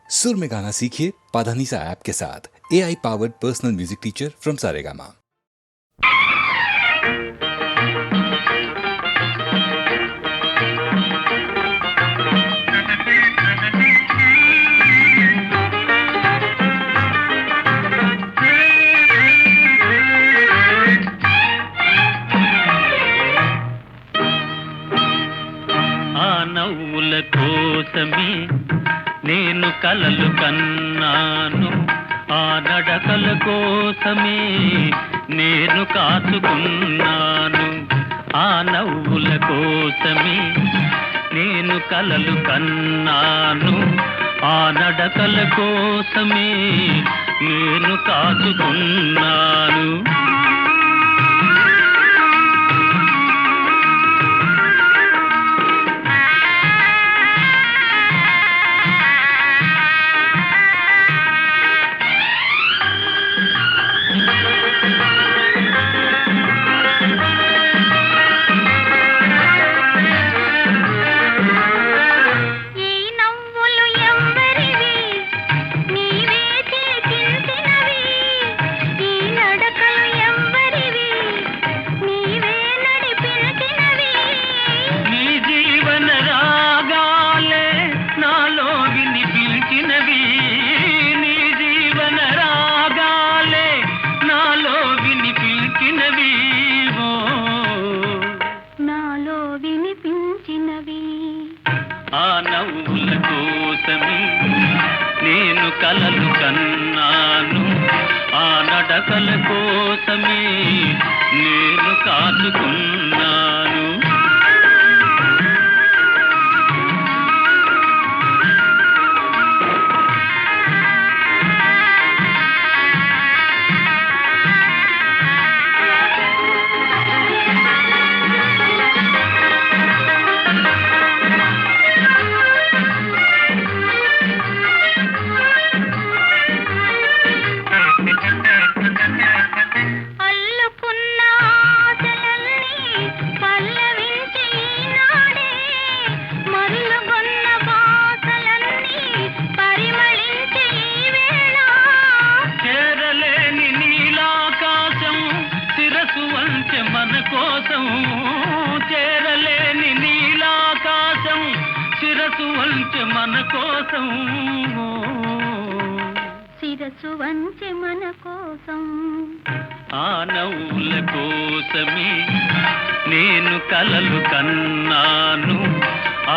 सुर में गाना सीखिए पाधानीसा ऐप के साथ। AI powered personal music teacher from Saregama. నవ్వుల కోసమే నేను కలలు కన్నాను, ఆ నడకల కోసమే నేను కాచుకున్నాను. ఆ నవ్వుల కోసమే నేను కలలు కన్నాను, ఆ నడకల కోసమే నేను కాచుకున్నాను. నవ్వుల కోసమే నేను కలలు కన్నాను, ఆ నడకల కోసమే నేను కాచుకున్నాను. మన కోసం చేరలేని నీలాకాశం శిరసు వంచె మన కోసం, శిరసు వంచె మన కోసం. ఆ నవ్వుల కోసమే నేను కలలు కన్నాను,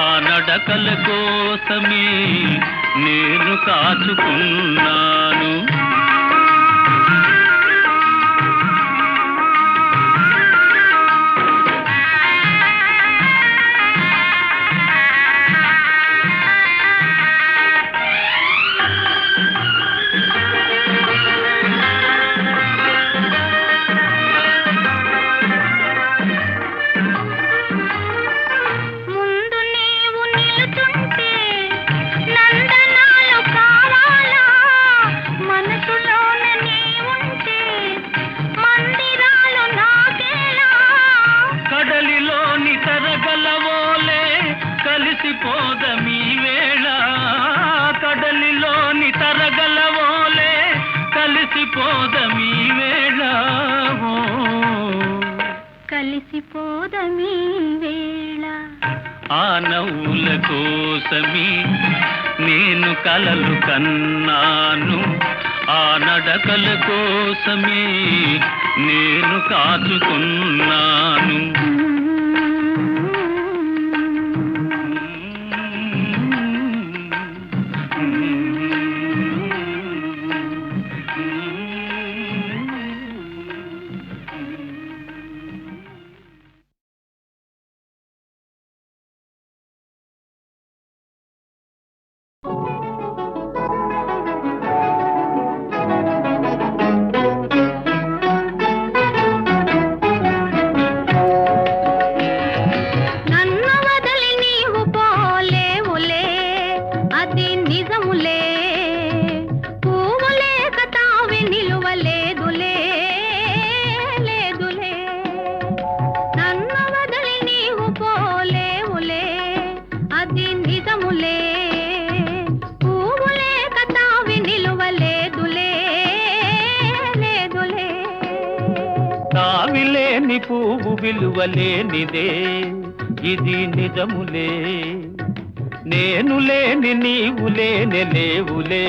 ఆ నడకల కోసమే నేను కాచుకున్నాను. కలిసిపోదమీ వేళ కడలిలోని తరగలవోలే, కలిసిపోదమీ వేళ, కలిసిపోదమీ వేళ. ఆ నవ్వుల కోసమే నేను కలలు కన్నాను, ఆ నడకల కోసమే నేను కాచుకున్నాను. అది నిజములే, పువ్వులే తావిలేని పువ్వు విలువలేనిదే ఇది నిజములే నేను లేని నీవు లేని లేవులే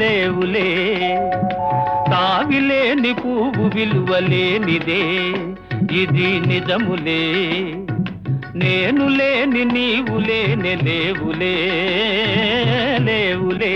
లేవులే తావిలేని పువ్వు విలువలేనిదే ఇది నిజములే నేను లేని నీవు లేని లేవులే లేవులే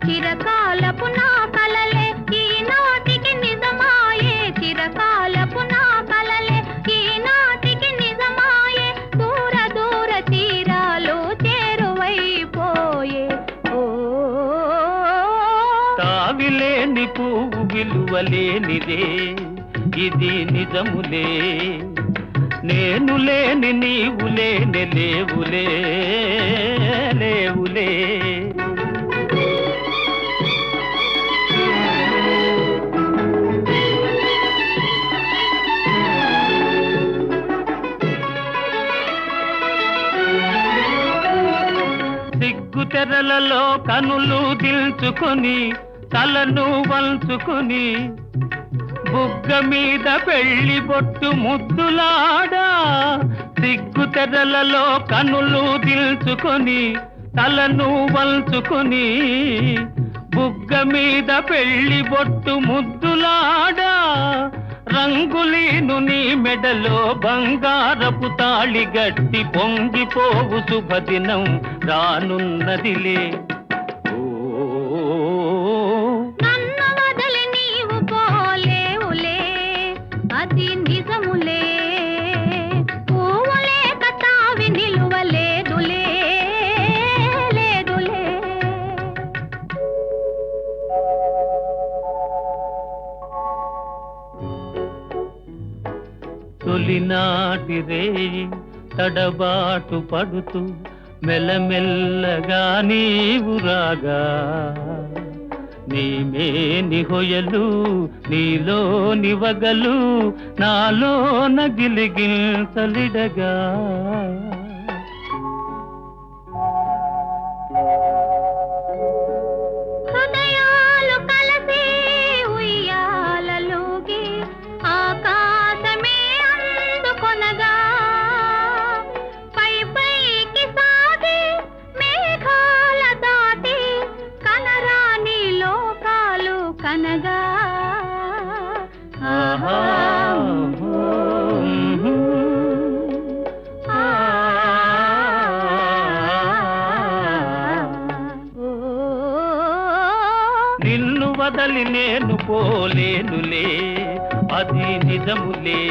చిరకాలపు నా కలలే ఈనాటికి నిజమాయే చిరకాలపు నా కలలే ఈనాటికి నిజమాయే దూర దూర తీరాలు చేరువైపోయే ఓ తావిలేని పువ్వు విలువలేనిదే ఇది నిజములే నేను లేని నీవు లేని లేవులే లేవులే తెరలలో కనులు దిల్చుకొని తలను వంచుకొని బుగ్గ మీద పెళ్లి బొట్టు ముద్దులాడా సిగ్గు తెరలలో కనులు దిల్చుకొని తలను వంచుకొని బుగ్గ మీద పెళ్లి బొట్టు ముద్దులాడా రంగులీను నీ మెడలో బంగారపు తాళి గట్టి పొంగిపోవు శుభదినం రానున్నదిలే నన్ను వదిలి నీవు పోలేవులే అది నిజములే పువ్వులే కతావి నిలువలేదులే లేదులే తొలినాటి రేయి తడబాటు పడుతూ మెల్లమెల్లగా నీవు రాగా నీమేని హొయలు నీలోని వగలు నాలోన గిలిగింతలిడగా హృదయాలు కలిసి ఉయ్యాలలోగి ఆకాశమే అందుకొనగా పై పైకి సాగి మేఘాల దాటి కనరాని లోకాలు కనగా ఆహా నిన్ను వదలి నేను పోలేనులే అది నిజములే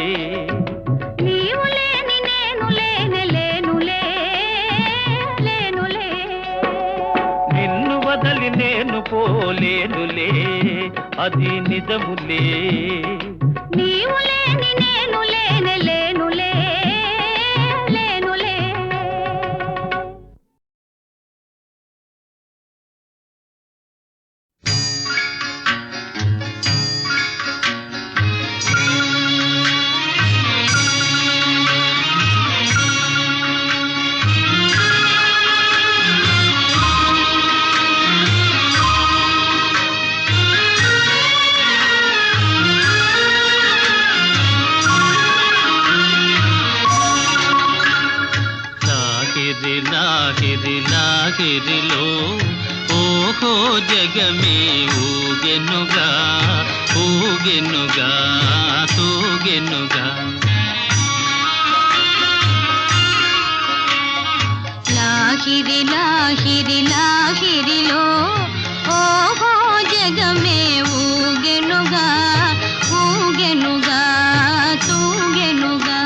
నీవు లేని నేను లేని లేనులే లేనులే నిన్ను వదలి నేను పోలేనులే అది నిజములే నీవు లేని నేను లేని లేనులే లేనులే లాహిరిలో ఓహో జగమే ఊగెనుగా ఊగెనుగా తూగెనుగా లాహిరి లాహిరి లాహిరిలో ఓహో జగమే ఊగెనుగా ఊగెనుగా తూగెనుగా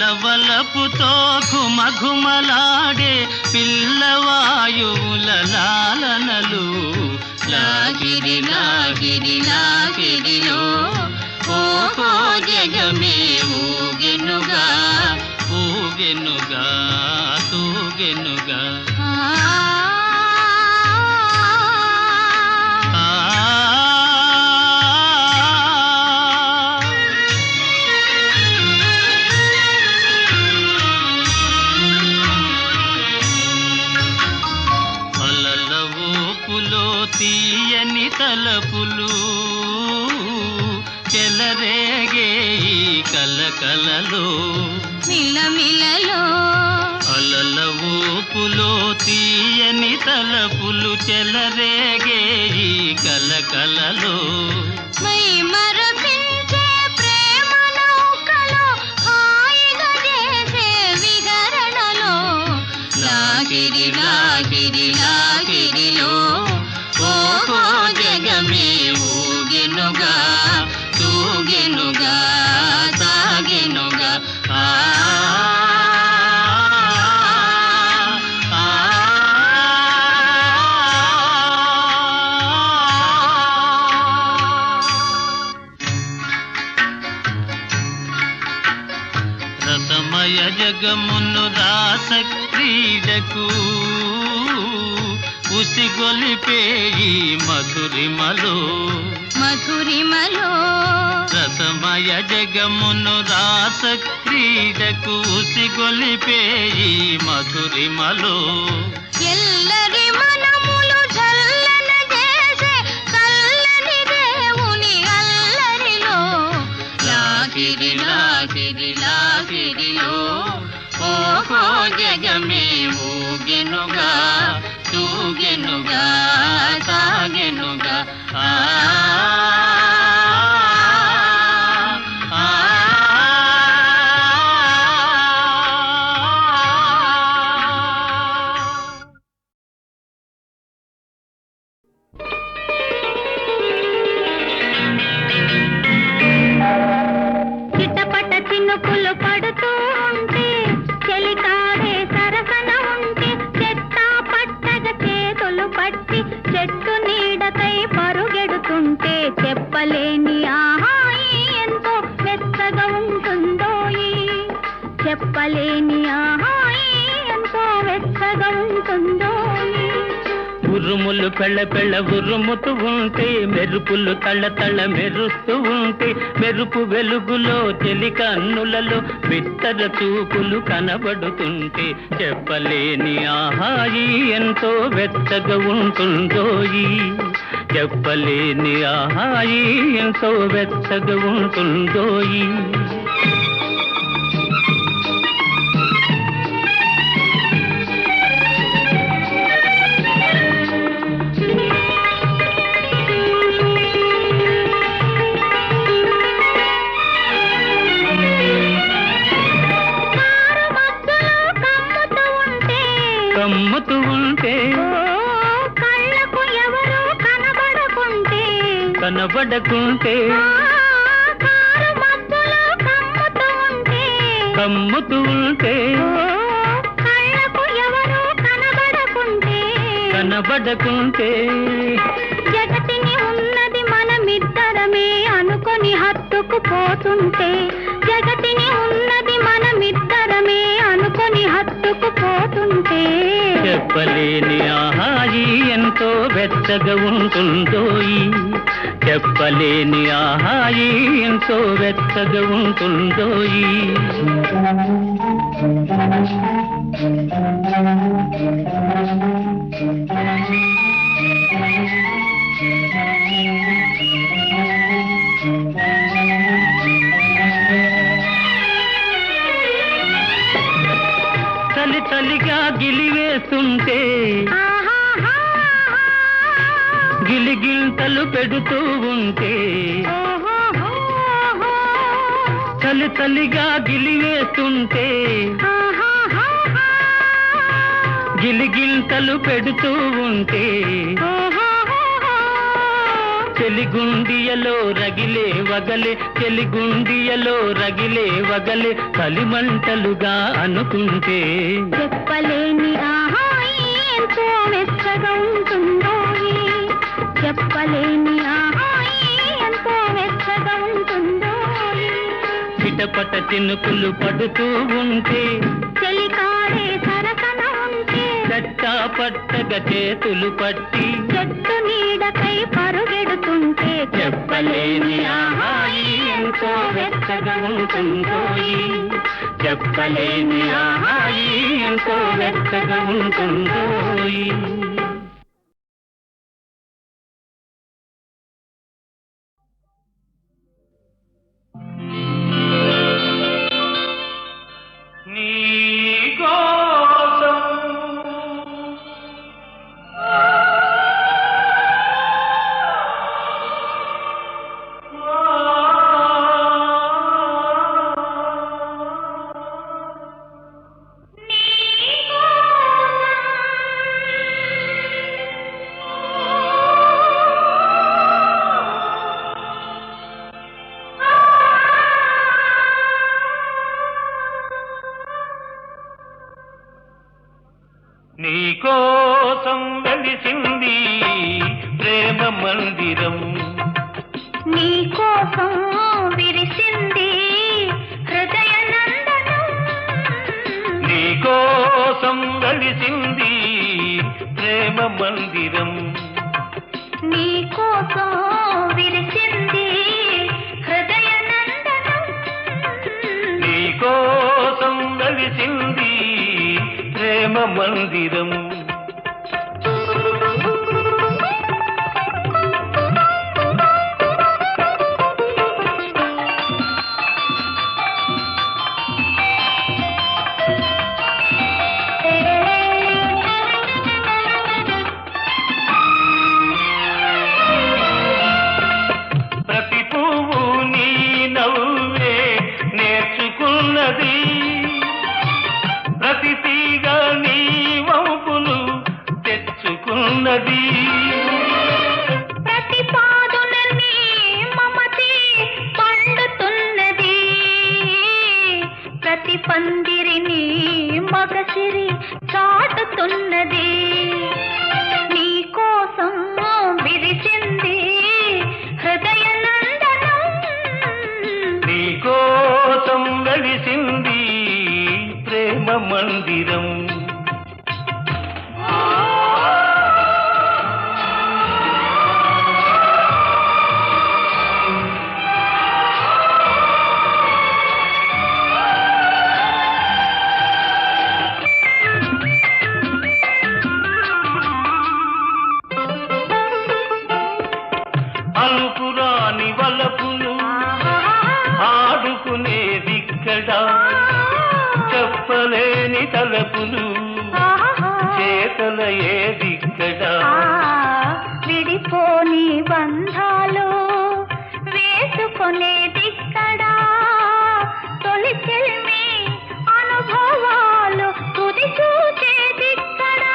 కలవలపుతో ఘుమఘుమలాడే పిల్లవాయువుల లాలనలు లాగిరి లాగిరి లాగిరిలో ఓహో జగమే ఊగెనుగా ఊగెనుగా తూగెనుగా తీయని తలపులు చెలరేగే ఈ కలకలలో మిలమిలలో అలల ఊపులో తీయని తలపులు చెలరేగే ఈ కలకలలో మై మరపించే ప్రేమ నౌకలో హాయిగా చేసే విహరణలో లాగిరి లాగిరి లాగిరిలో ఓహో జగమే ఊగెనుగా తూగెనుగా సాగెనుగా రసమయ జగమును రాస క్రీడకు ఉసిగొలిపే ఈ మధురిమలో మధురిమలో రసమయ జగమును రాస క్రీడకు ఉసిగొలిపే ఈ మధురిమలో ఎల్లరి మనములు చల్లన చేసే చల్లని దేవుని అల్లరిలో లాగిరి లాగిరి లాగిరిలో ఓహో జగమే ఊగెనుగా తూగెనుగా సాగెనుగా చిటపట చినుకులు పడుతూ ఉంటే చెలికాడే సరసన ఉంటే చెత్తా పట్టగ చేతులు పట్టి చెట్టు నీడకై పరుగెడుతుంటే చెప్పలేని ఆహాయి ఎంతో మెత్తగా ఉంటుందోయి చెప్పలేని ఆహాయి ఎంతో మెత్తగా ఉంటుందోయి ఉరుములు పెళ్ళ పెళ్ళ ఉరుముతూ ఉంటే మెరుపులు తళ్ళ తళ్ళ మెరుస్తూ ఉంటే మెరుపు వెలుగులో చెలి కన్నులలో బిత్తర చూపులు కనబడుతుంటే చెప్పలేని ఆహాయి ఎంతో వెచ్చగా ఉంటుందోయి చెప్పలేని ఆహాయి ఎంతో వెచ్చగా ఉంటుందోయి కమ్ముతూ ఉంటే కళ్ళకు ఎవరు కనబడకుంటే కనబడకుంటే కారు మబ్బులో కమ్ముతూ ఉంటే కమ్ముతూ ఉంటే కళ్ళకు ఎవరు కనబడకుంటే కనబడకుంటే జగతిని ఉన్నది మనమిద్దరమే అనుకొని హత్తుకుపోతుంటే జగతిని ఉన్నది మనమిద్దరమే అనుకొని హత్తుకుపోతుంటే చెప్పలేని ఆహాయి ఎంతో వెచ్చగా ఉంటుందోయి చెప్పలేని ఆహాయి ఎంతో వెచ్చగా ఉంటుందోయి చలి చలిగా గిలివేస్తుంటే గిలిగింతలు పెడుతూ ఉంటే చలి చలిగా గిలివేస్తుంటే గిలిగింతలు పెడుతూ ఉంటే చెలిగుండియలో రగిలే వగలే చెలిగుండియలో రగిలే వగలే కలిమంటలుగా అనుకుంటే చెప్పలేని ఆహాయి ఎంతో వెచ్చగా ఉంటుందో చెప్పలేని ఆహాయి ఎంతో వెచ్చగా ఉంటుందో చిటపట చినుకులు పడుతూ ఉంటే చెలికాడే సరసన ఉంటే చట్టా పట్టగా చేతులు పట్టి చెట్టు నీడకై పరుగెడుతుంటే చెప్పలేని ఆహాయి ఎంతో వెచ్చగా ఉంటుందో చెప్పలేని ఆహాయి ఎంతో వెచ్చగా ఉంటుందో నీకోసం వెలిసింది ప్రేమ మందిరం నీకోసం విరిసింది హృదయ నందనం నీకోసం వెలిసింది ప్రేమ మందిరం నీకోసం విరిసింది హృదయ నందనం నీకోసం వెలిసింది ప్రేమ మందిరం ప్రతి పువ్వు నీ నవ్వే నేర్చుకున్నది ప్రతి తీగ నీ వంపులు తెచ్చుకున్నది ప్రతి పాదున నీ మమతే పండుతున్నది ప్రతి పందిరిని మగసిరి చాటుతున్నది నీకోసం విరిసింది హృదయ నందనం నీకోసం వెలిసింది ప్రేమ మందిరం అనుకురాని వలపులు ఆడుకునేదిక్కడ చెప్పలేని తలపులు చేతల ఏదిక్కడ విడిపోని బంధాలు వేసుకునేదిక్కడా తొలి చెల్మి అనుభవాలు తుది చూసేదిక్కడా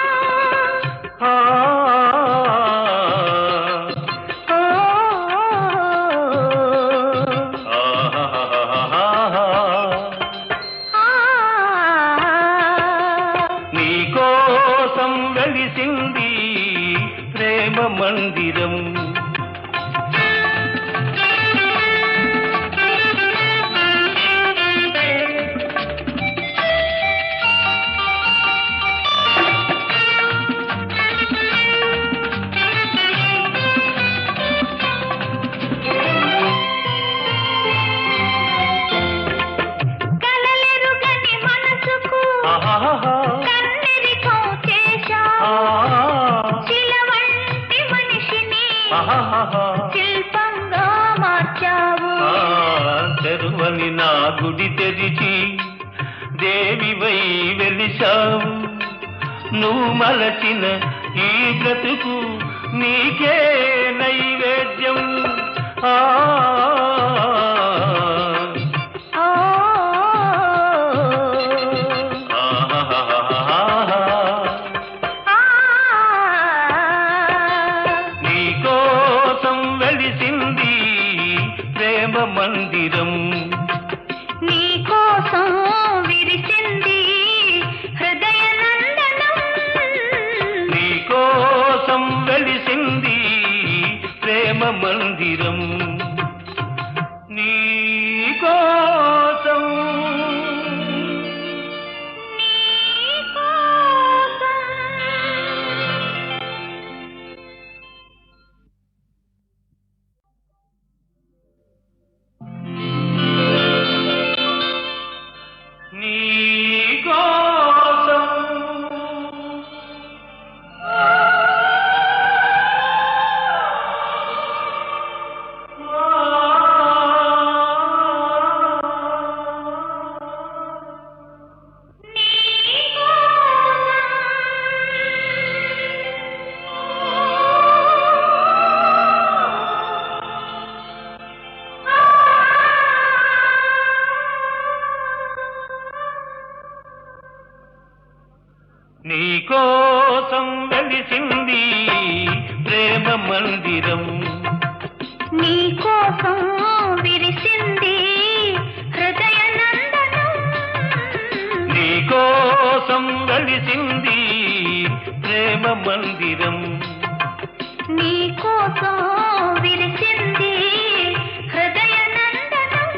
నీకోసం వెలిసింది ప్రేమ మందిరం కలలెరుగని మనసుకు కన్నెరికం చేశావు శిలవంటి మనిషిని శిల్పంగా మార్చావు తెరువని నా గుడి తెరిచి దేవివై వెలిశావు నువ్వు మలచిన ఈ బ్రతుకు నీకే నైవేద్యం నీకోసం నీకోసం వెలిసింది ప్రేమ మందిరం, నీకోసం విరిసింది హృదయ నందనం, నీకోసం వెలిసింది ప్రేమ మందిరం, నీకోసం విరిసింది హృదయ నందనం,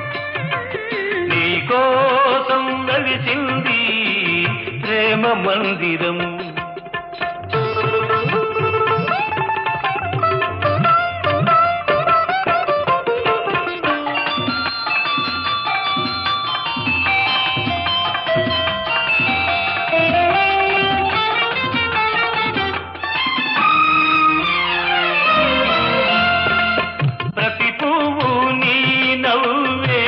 నీకోసం వెలిసింది ప్రేమ మందిరం. ప్రతి పువ్వు నీ నవ్వే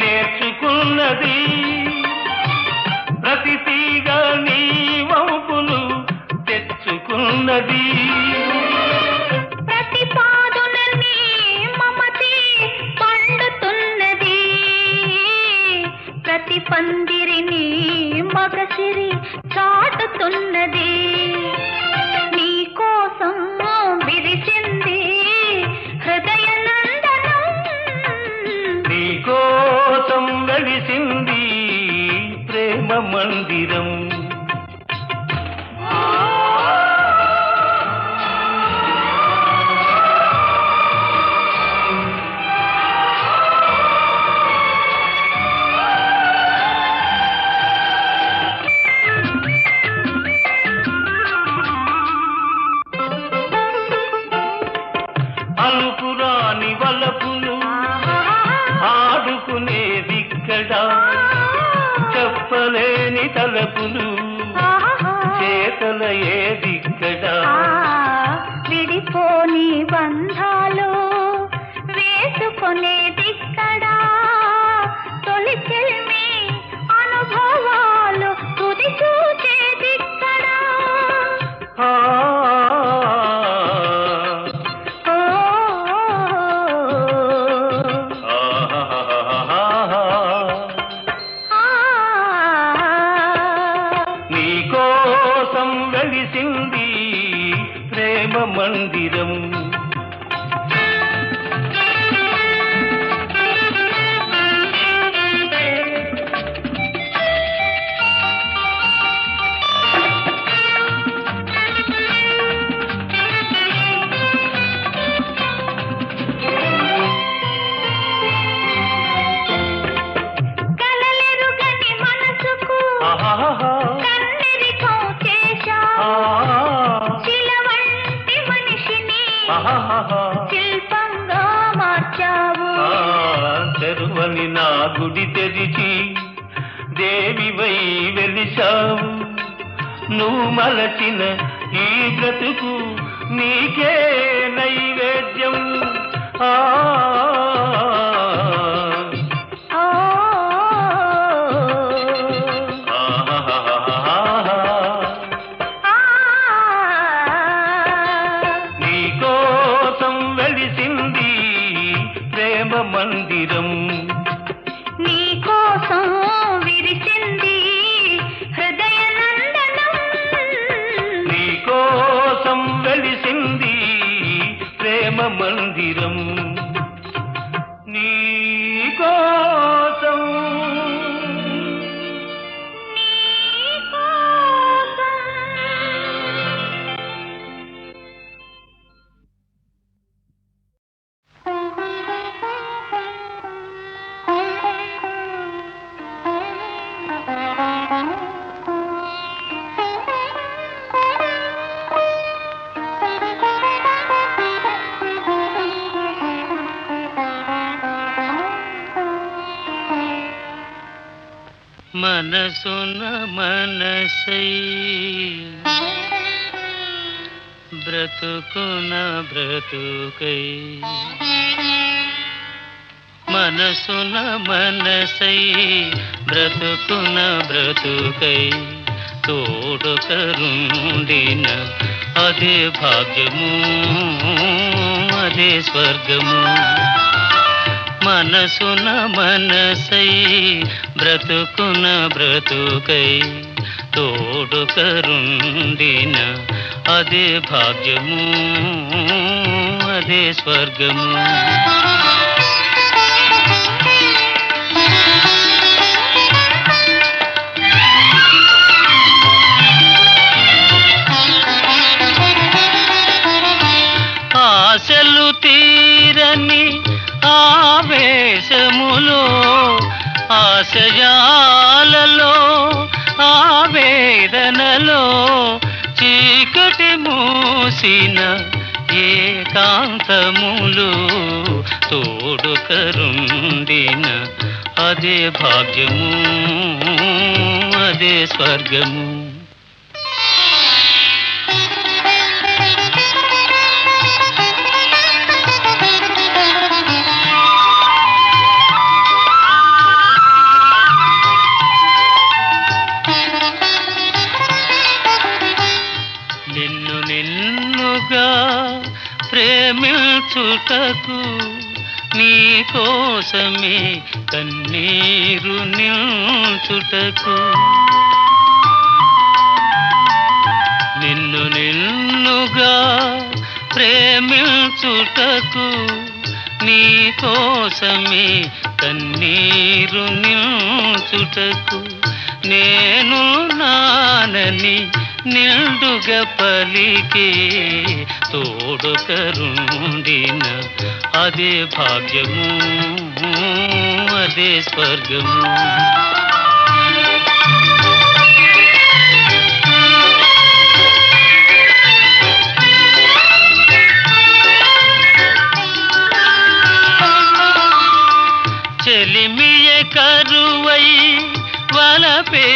నేర్చుకున్నది, ప్రతి తీగ నీ వంపులు తెచ్చుకున్నది, ప్రతి పాదున నీ మమతే పండుతున్నది, ప్రతి పందిరిని మగసిరి చాటుతున్నది, నీకోసం విరిసింది హృదయ నందనం, నీకోసం వెలిసింది ప్రేమ మందిరం. అలుపురాని వలపులు ఆడుకునేదిక్కడ, చెప్పలేని తలపులు చేతల ఏదిక్కడ, విడిపోని బంధాలు వేసుకునేదిక్కడా, తొలి చెల్మి అనుభవాలు తుది చూచేదిక్కడా, ఆ, ఓ, నీకోసం వెలిసింది ప్రేమ మందిరం, కలలెరుగని మనసుకు ఆహాహా, కన్నెరికం చేశా, ఆ, శిల వంటి మనిషిని ఆహాహా, శిల్పంగా మార్చావు, ఆ, తెరువని నా గుడి తెరిచి దేవివై వెలిశావు, నువ్వు మలచిన ఈ బ్రతుకు నీకే నైవేద్యం, ఆ, ఓ, ఆహాహాహాహా. ఆ, నీకోసం వెలిసింది ప్రేమ మందిరం, నీకోసం విరిసింది హృదయ నందనం, నీకోసం వెలిసింది ప్రేమ మందిరం, నీకోసం. మనసున మనసై బ్రతుకున బ్రతుకై, మనసున మనసై బ్రతుకున బ్రతుకై, తోడొకరుండిన అదే భాగ్యము, అదే స్వర్గము. మనసున మనసై బ్రతుకున బ్రతుకై, తోడుకరుండిన అదే భాగ్యము, అదే స్వర్గము. ఆశలు తీరని ఆవేశములో, ఆశయాలలో, ఆవేదనలో చీకటి మూసిన ఏకాంతములు తోడుకరుండిన అదే భాగ్యము, అదే స్వర్గము. నిన్నుగా ప్రేమించుటకు నీ కోసమే కన్నీరు నిల్చుటకు, నిన్నుగా ప్రేమించుటకు నీ కోసమే కన్నీరు నిల్చుటకు, నేను నానని నిండుగా పలికే తోడుకరుండిన అదే భాగ్యము, అదే స్వర్గము. చెలిమియ కరువై వలపే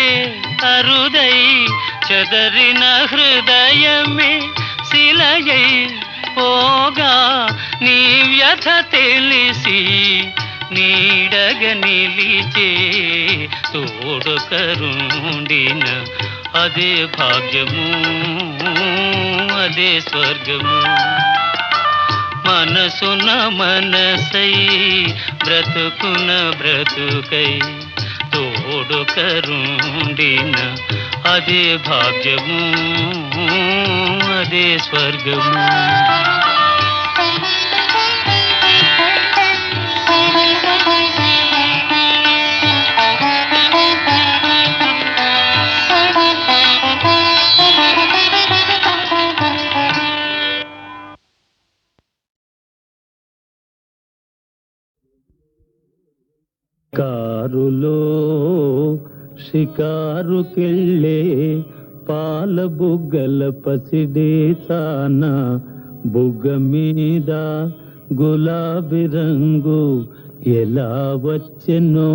అరుదై చెదరిన హృదయమే శిలయై పోగా, నీ వ్యథ తెలిసి నీడగ నిలిచే తోడుకరుండిన అదే భాగ్యము, అదే స్వర్గము. మనసున మనసై బ్రతుకున బ్రతుకై తోడుకరుండిన అదే భాగ్యము, అదే స్వర్గము. కారులో షికారుకెళ్ళే పాల బుగ్గల పసిడే తాన, బుగ్గ మీద గులాబీ రంగు ఎలా వచ్చెనో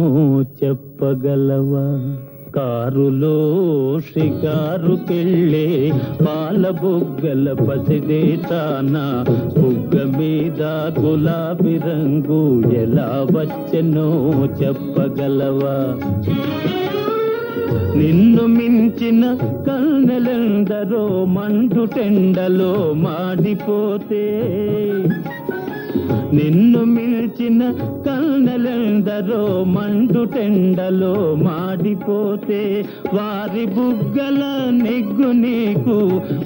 చెప్పగలవా? కారులో షికారుకెళ్ళే పాల బుగ్గల పసిడే తాన, బుగ్గ మీద గులాబీ రంగు ఎలా వచ్చెనో చెప్పగలవా? నిన్ను మించిన కన్నెలెందరో మండుటెండలో మాడిపోతే, నిన్ను మిల్చిన కన్నెలెందరో మండుటెండలో మాడిపోతే, వారి బుగ్గల నెగ్గు నీకు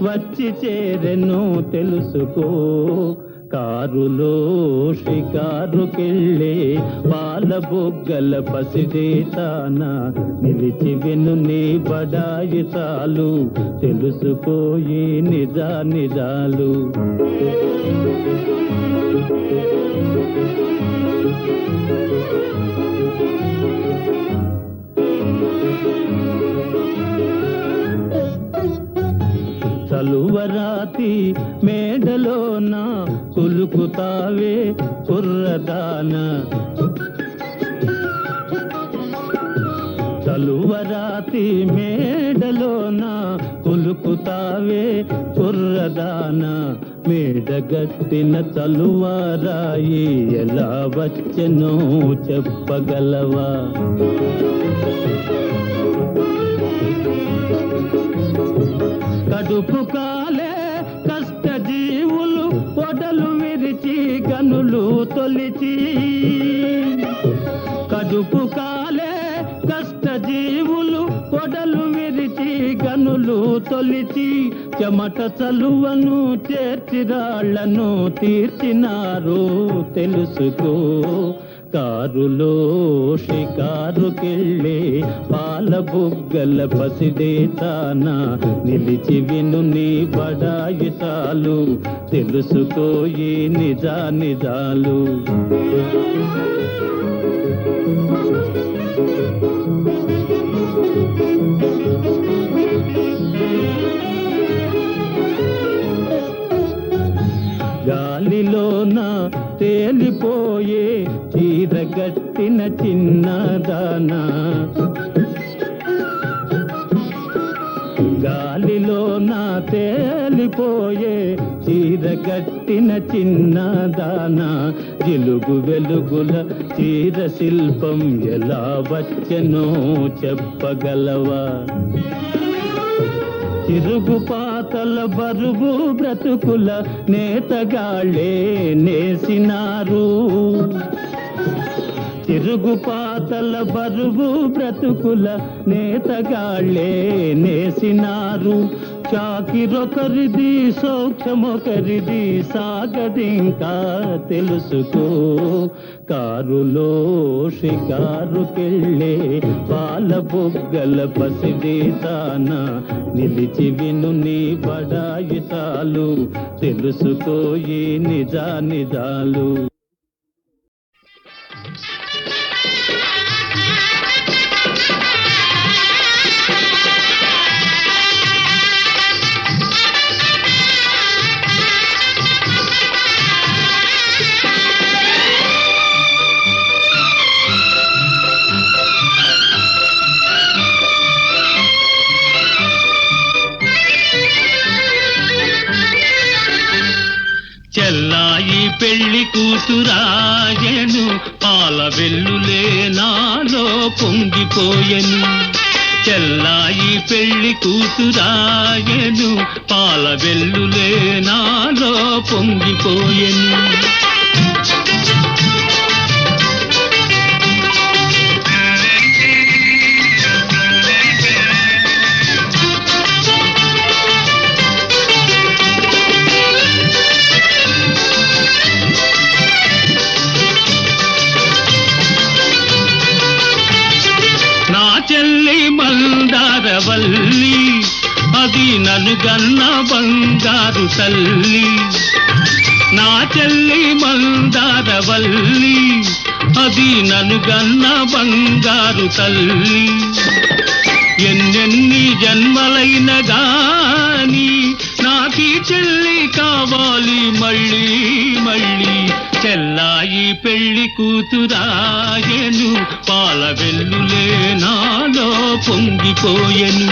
వచ్చి చేరెను తెలుసుకో. కారులో షికారుకెళ్ళే పాల బుగ్గల పసిడే తాన, నిలిచి విను నీ బడాయి చాలు తెలుసుకోయి నిజా నిజాలు. చలువరాతి మేడలోన కులుకుతావే కుర్రదాన, చలువరాతి మేడలోన కులుకుతావే కుర్రదాన, మేడగట్టిన చలువరాయి ఎలా వచ్చెనో చెప్పగలవా? కడుపు కాలే కష్ట జీవులు పొడలు విరిచి గనులు తొలిచి, కడుపు కాలే కష్ట జీవులు పొడలు విరిచి గనులు తొలిచి చెమట చలువను చేర్చిరాళ్లను తీర్చినారు తెలుసుకో. కారులో షికారుకెళ్ళే పాల బుగ్గల పసిదే తాన నిలిచి విను నీ బడాయి చాలు తెలుసుకోయి నిజాలు. గాలిలోన తేలిపోయే చీరగట్టిన చిన్నదానా, గాలిలోన తేలిపోయే చీరగట్టిన చిన్నదానా, జిలుగు వెలుగుల చీర శిల్పం ఎలా వచ్చెనో చెప్పగలవా. తిరుగు పాతల బరువు బ్రతుకుల నేతగాళ్ళే నేసినారు, తిరుగు పాతల బరువు బ్రతుకుల నేతగాళ్ళే నేసినారు. చాకిరొకరిది సౌఖ్యమొకరిది సాగదింకా తెలుసుకో. కారులో షికారుకెళ్ళే పాల బుగ్గల పసిదే తాన నిలిచి విను నీ బడాయి చాలు తెలుసుకోయి నిజాలు. చెల్లాయి పెళ్లి కూతురాయను పాల వెల్లులే నాలో పొంగిపోయెను. చెల్లాయి పెళ్లి కూతురాయను పాల వెల్లులే నాలో పొంగిపోయెను. మందారవల్లి అది నన్ను గన్న బంగారు తల్లి, నా చెల్లి మందారవల్లి అది నన్ను గన్న బంగారు తల్లి. ఎన్నెన్ని జన్మలైన గాని నాకీ చెల్లి కావాలి మళ్ళీ మళ్ళీ. చెల్లాయి పెళ్లి కూతురాయను పాల వెల్లులే నాలో పొంగిపోయెను.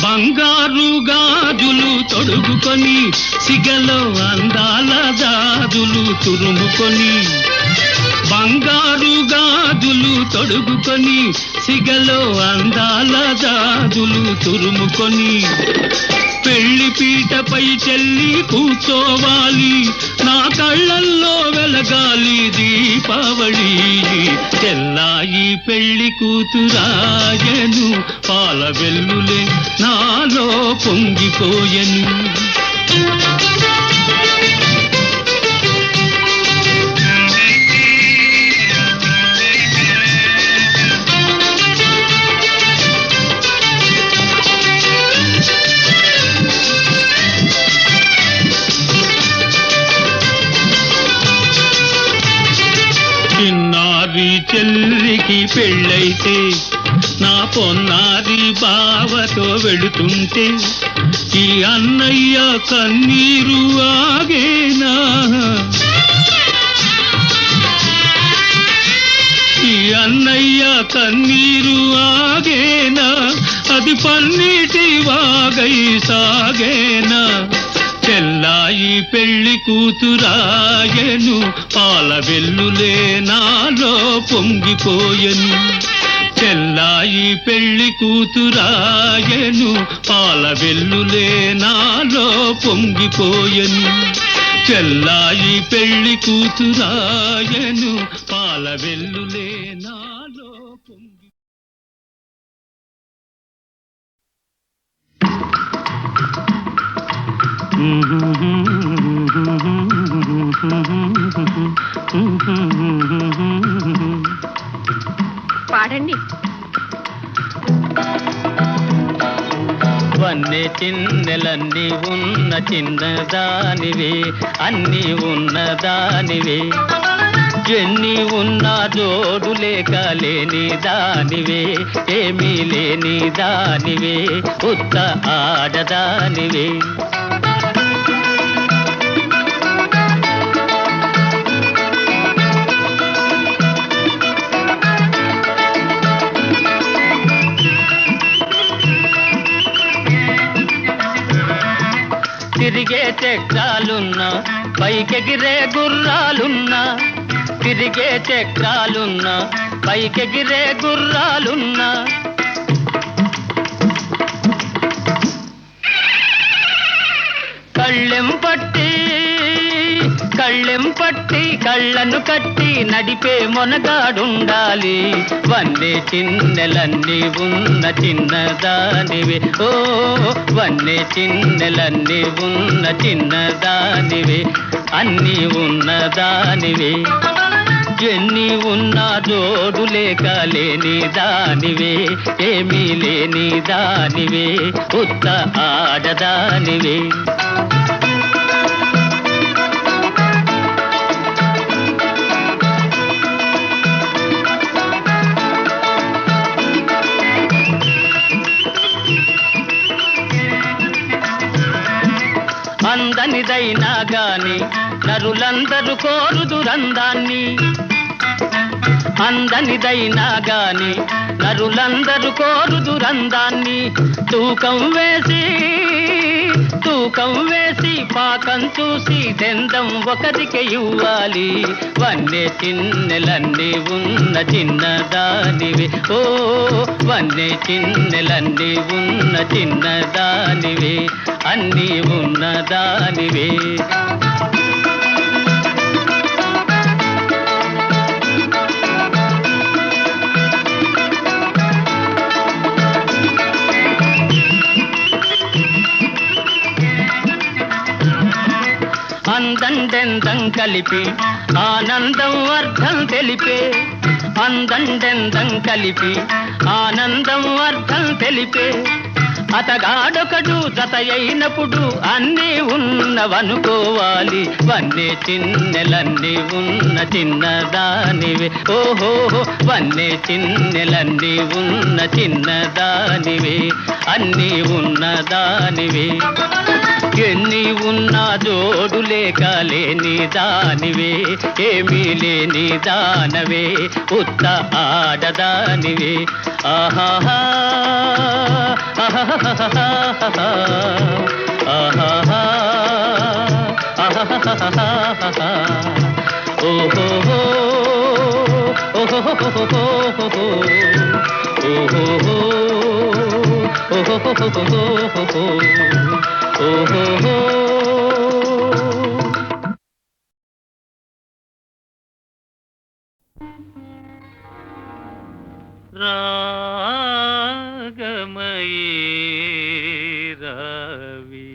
బంగారు గాజులు తొడుగుకొని సిగలో అందాల గాజులు తురుముకొని, బంగారు గాజులు తొడుగుకొని సిగలో అందాల గాజులు తురుముకొని, పెళ్లి పీటపై చెల్లి కూర్చోవాలి నా కళ్ళల్లో వెలగాలి దీపావళి. చెల్లాయి పెళ్లి కూతురాయను పాల వెల్లులే నాలో పొంగిపోయెను. చిన్నారి చెల్లికి పెళ్ళైతే నా పొన్నారి బావతో వెళుతుంటే ఈ అన్నయ్య కన్నీరు ఆగేనా, ఈ అన్నయ్య కన్నీరు ఆగేనా, అది పన్నీటి వాగై సాగేనా. చెల్లాయి పెళ్లి కూతురాయను పాల వెల్లులే నాలో పొంగిపోయెను. చెల్లాయి పెళ్లి కూతురాయను పాల వెల్లులే నాలో పొంగిపోయెను చెల్లాయి పెళ్లి కూతురాయను పాల వెల్లులే నాలో పొంగి పాడండి. వన్నె చిన్నెలన్నీ ఉన్న చిన్నదానివే అన్నీ ఉన్నదానివే ఎన్ని ఉన్నా జోడు లేక లేని దానివే ఏమీ లేని దానివే ఉత్త ఆడదానివే తిరిగే చక్రాలున్నా పైకెగిరే గుర్రాలున్నా తిరిగే చక్రాలున్నా పైకెగిరే గుర్రాలున్నా కళ్ళెం పట్టి కళ్ళను కట్టి నడిపే మొనగాడుండాలి వన్నే చిన్నెలన్నీ ఉన్న చిన్నదానివే ఓ వన్నే చిన్నెలన్నీ ఉన్న చిన్నదానివే అన్నీ ఉన్నదానివే ఎన్ని ఉన్నా జోడు లేక లేని దానివే ఏమీ లేని దానివే ఉత్త ఆడదానివే అందనిదైనా గాని నరులందరూ కోరుదురందాన్ని అందనిదైనా గాని నరులందరూ కోరుదురందాన్ని తూకం వేసి పాకం చూసి దెందం ఒకరికి ఇవ్వాలి వన్నే చిన్నెలన్నీ ఉన్న చిన్నదానివే ఓ వన్నే చిన్నెలన్నీ ఉన్న చిన్నదానివే అన్నీ ఉన్నదానివే అందండెందం కలిపి ఆనందం అర్థం తెలిపే అందండెందం కలిపి ఆనందం అర్థం తెలిపే అతగాడొకడు జత అయినప్పుడు అన్నీ ఉన్నవనుకోవాలి వన్నే చిన్నెలన్నీ ఉన్న చిన్నదానివే ఓహో వన్నే చిన్నెలన్నీ ఉన్న చిన్నదానివే అన్నీ ఉన్నదానివే ఎన్ని ఉన్నా జోడు లేక లేని దానివే ఏమీ లేని దానవే ఉత్త ఆడదానివే ఆహాహా ఆహాహా ఆహాహా ఆహాహా ఓహో ఓహో ఓహో రాగమయీ రవి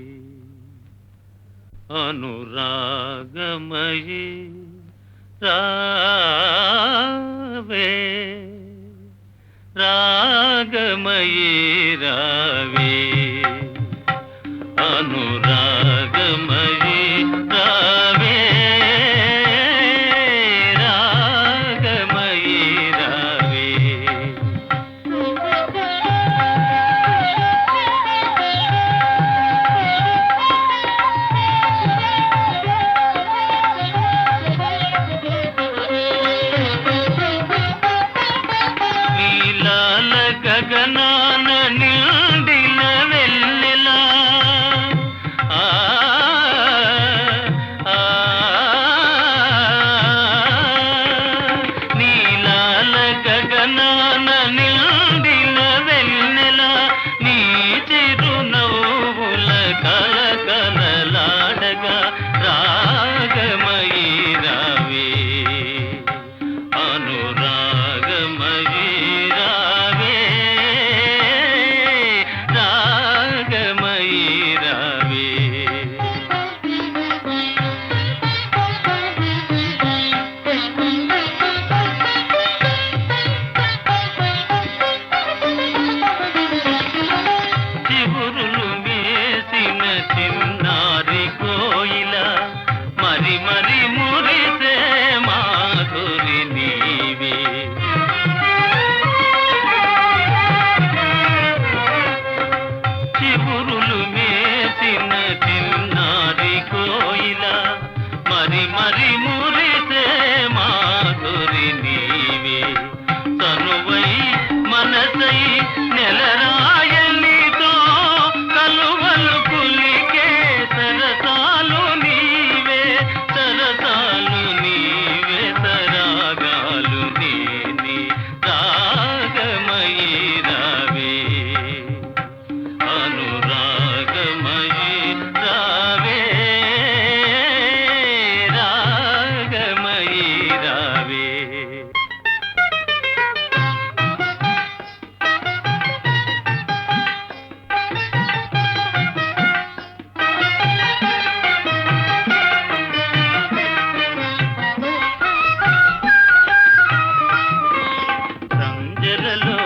అనురాగమయీ రావే రాగమయీ రావే అనురాగమయీ రావే రాగమయీ రావే నీలాల గగనాన నిండిన వెన్నెలా ఆ చిగురులు మేసిన చిన్నారి కోయిల మరి మరి మురిసే మాధురి నీవే తనువై మనసై నెలరాయలితో కలువలు కులికే సరసాలు నీవే సరసాలు నీవే సరాగాలు నేనే రాగమయీ రావే అనురాగమయీ రావే రాగమయీ రావే సంజలలో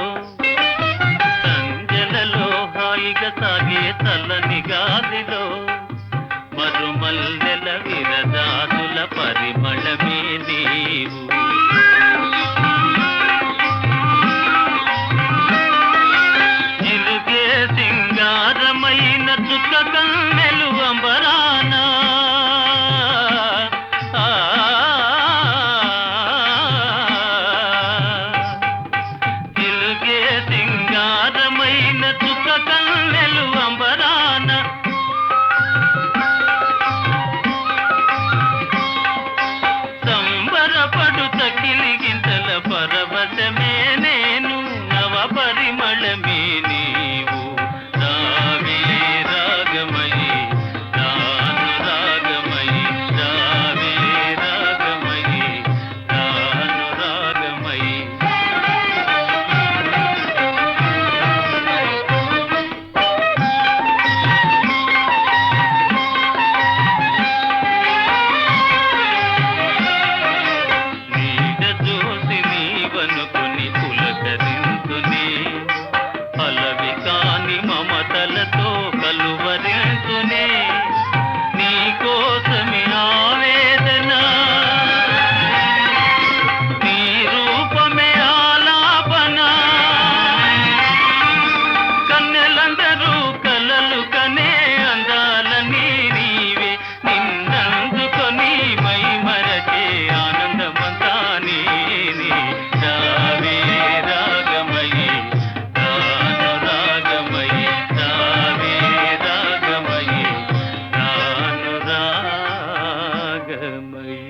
సంజలలో హాయిగా సాగే చల్లని గాలిలో మరుమల్లెల విరదాదుల పరిమళమే నీవు ఇరుగే సింగారమైన చుక్క కన్నెలు అంబరానా ఇలుగే సింగారమైన చుక్క కన్నెలు అంబరాన సంబరపడు తకిలిగింతల పరవశమే నేను నవ పరిమళమే నీవు రావే రాగమయీ రాను రాగమయీ రావే రాగమయీ రాను రాగమయీ నీడ చూసి నీవనుకుని పులకరించునే అలవి కాని మమతలతో కలువరించునే నీ కోసమే ఆవేదన నీ రూపమే ఆలాపన కన్నెలందరూ కలలు కనే అందాలని నీవే నిన్నందుకొని మై మరచే ఆనందమంతా నేనే రావే రాగమయీ రాను రాగమయీ రావే రాగమయీ రాను రాగమయీ